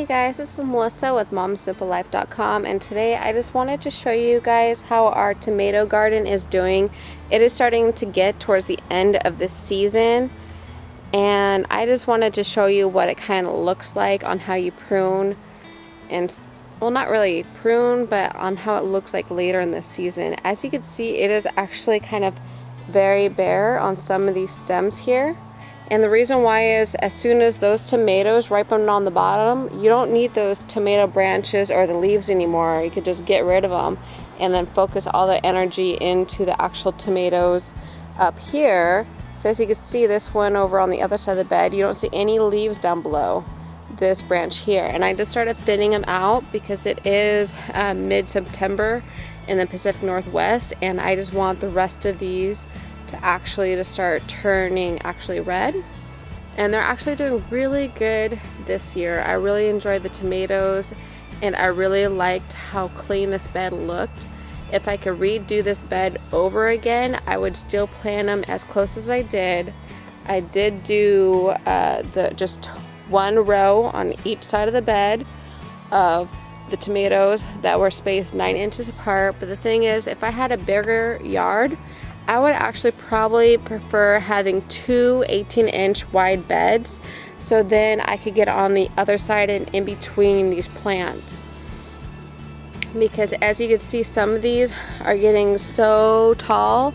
Hey guys, this is Melissa with momsimplelife.com, and today I just wanted to show you guys how our tomato garden is doing. It is starting to get towards the end of the season, and I just wanted to show you what it kind of looks like on how you prune, and well, not really prune, but on how it looks like later in the season. As you can see, it is actually kind of very bare on some of these stems here. And the reason why is as soon as those tomatoes ripen on the bottom, you don't need those tomato branches or the leaves anymore. You could just get rid of them and then focus all the energy into the actual tomatoes up here. So as you can see, this one over on the other side of the bed, you don't see any leaves down below this branch here. And I just started thinning them out because it is mid-September in the Pacific Northwest, and I just want the rest of these to start turning red, and they're actually doing really good this year. I really enjoyed the tomatoes, and I really liked how clean this bed looked. If I could redo this bed over again, I would still plant them as close as I did. I did do just one row on each side of the bed of the tomatoes that were spaced 9 inches apart. But the thing is, if I had a bigger yard, I would actually probably prefer having two 18-inch wide beds, so then I could get on the other side and in between these plants. Because as you can see, some of these are getting so tall,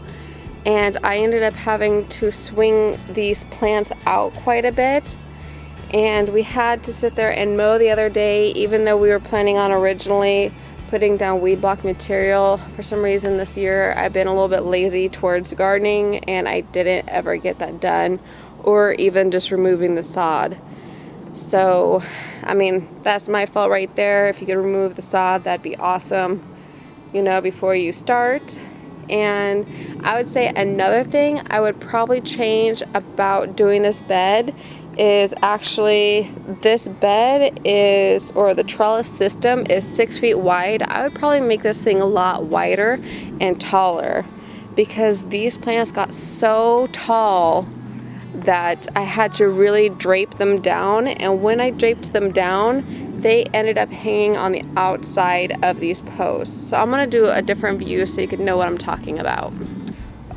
and I ended up having to swing these plants out quite a bit. And we had to sit there and mow the other day, even though we were planning on originally putting down weed block material. For some reason this year I've been a little bit lazy towards gardening, and I didn't ever get that done, or even just removing the sod. So I mean, that's my fault right there. If you could remove the sod, that'd be awesome, you know, before you start. And I would say another thing I would probably change about doing this bed is actually this bed is, or the trellis system is 6 feet wide. I would probably make this thing a lot wider and taller, because these plants got so tall that I had to really drape them down, and when I draped them down, they ended up hanging on the outside of these posts. So I'm going to do a different view so you can know what I'm talking about.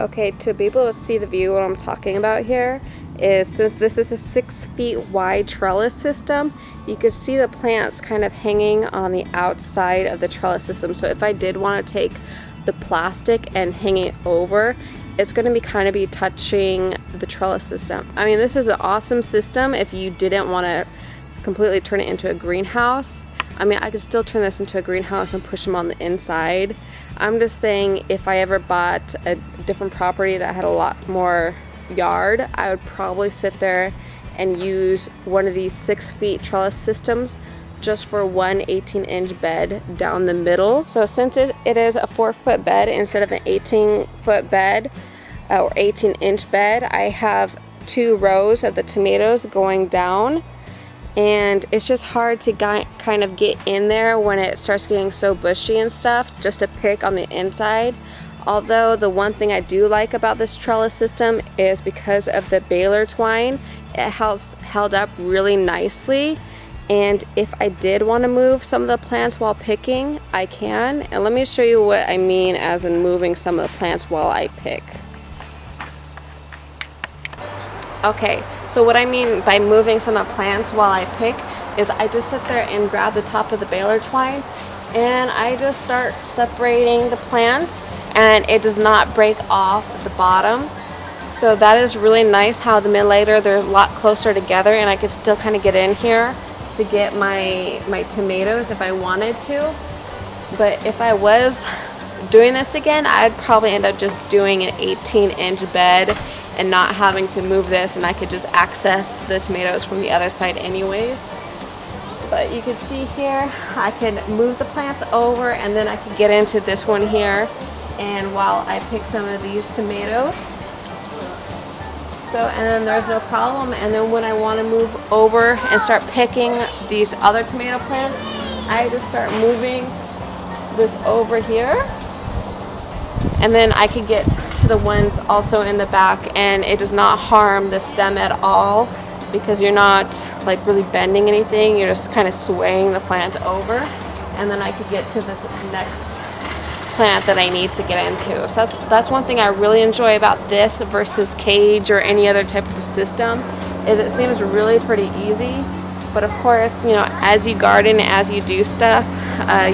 Okay, to be able to see the view, what I'm talking about here is, since this is a 6 feet wide trellis system, you could see the plants kind of hanging on the outside of the trellis system. So if I did want to take the plastic and hang it over, it's going to be touching the trellis system. I mean, this is an awesome system if you didn't want to completely turn it into a greenhouse. I mean, I could still turn this into a greenhouse and push them on the inside. I'm just saying, if I ever bought a different property that had a lot more yard, I would probably sit there and use one of these 6 feet trellis systems just for one 18-inch bed down the middle. So since it is a 4-foot bed instead of an 18-foot bed or 18-inch bed, I have 2 rows of the tomatoes going down, and it's just hard to kind of get in there when it starts getting so bushy and stuff, just to pick on the inside. Although the one thing I do like about this trellis system is, because of the baler twine, it has held up really nicely. And if I did want to move some of the plants while picking, I can. And let me show you what I mean as in moving some of the plants while I pick. Okay, so what I mean by moving some of the plants while I pick is I just sit there and grab the top of the baler twine, and I just start separating the plants, and it does not break off the bottom. So that is really nice how the Mittleider, they're a lot closer together, and I can still kind of get in here to get my tomatoes if I wanted to. But if I was doing this again, I'd probably end up just doing an 18-inch bed and not having to move this, and I could just access the tomatoes from the other side anyways. But you can see here, I can move the plants over, and then I can get into this one here, and while I pick some of these tomatoes. So, and then there's no problem. And then when I want to move over and start picking these other tomato plants, I just start moving this over here, and then I can get to the ones also in the back, and it does not harm the stem at all. because you're not like really bending anything, you're just kind of swaying the plant over, and then I could get to this next plant that I need to get into. So that's one thing I really enjoy about this versus cage or any other type of system, is it seems really pretty easy. But of course, you know, as you garden, as you do stuff,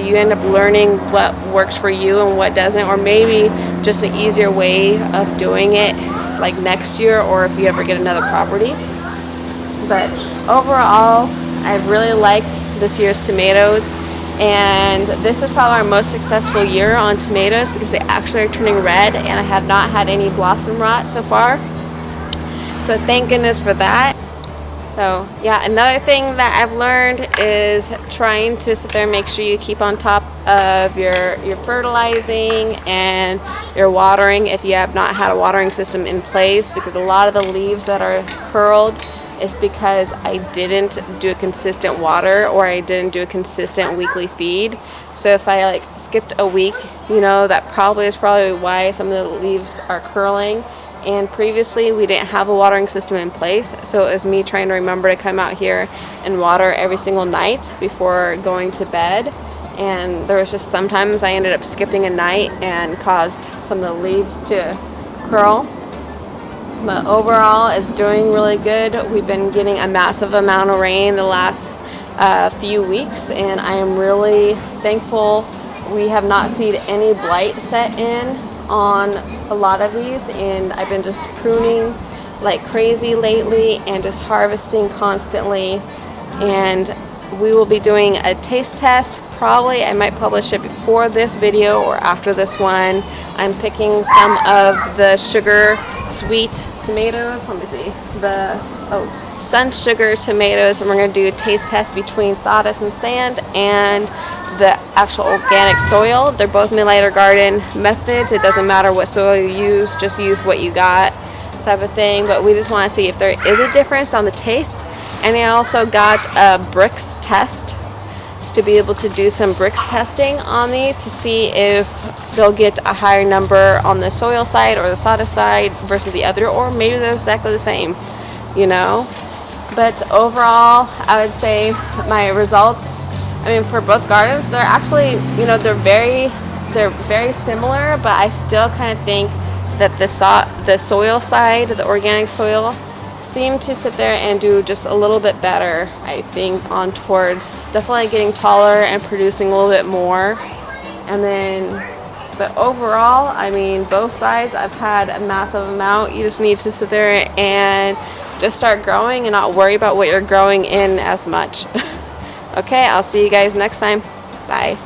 you end up learning what works for you and what doesn't, or maybe just an easier way of doing it like next year, or if you ever get another property. But overall, I've really liked this year's tomatoes, and this is probably our most successful year on tomatoes because they actually are turning red, and I have not had any blossom rot so far. So thank goodness for that. So yeah, another thing that I've learned is trying to sit there and make sure you keep on top of your fertilizing and your watering if you have not had a watering system in place, because a lot of the leaves that are curled is because I didn't do a consistent water, or I didn't do a consistent weekly feed. So if I like skipped a week, you know, that is probably why some of the leaves are curling. And previously we didn't have a watering system in place, so it was me trying to remember to come out here and water every single night before going to bed. And there was just sometimes I ended up skipping a night and caused some of the leaves to curl. But overall it's doing really good. We've been getting a massive amount of rain the last few weeks, and I am really thankful we have not seen any blight set in on a lot of these, and I've been just pruning like crazy lately and just harvesting constantly. And we will be doing a taste test. Probably I might publish it before this video or after this one. I'm picking some of the sugar sweet tomatoes. Let me see, the sun sugar tomatoes, and we're going to do a taste test between sawdust and sand and the actual organic soil. They're both Mittleider garden methods. It doesn't matter what soil you use, just use what you got type of thing. But we just want to see if there is a difference on the taste. And I also got a bricks test to be able to do some bricks testing on these to see if they'll get a higher number on the soil side or the sawdust side versus the other, or maybe they're exactly the same, you know. But overall, I would say my results, I mean, for both gardens, they're actually, you know, they're very similar, but I still kind of think that the soil side, the organic soil, seem to sit there and do just a little bit better, I think, on towards definitely getting taller and producing a little bit more. And then, but overall, I mean, both sides I've had a massive amount. You just need to sit there and just start growing and not worry about what you're growing in as much. Okay, I'll see you guys next time. Bye.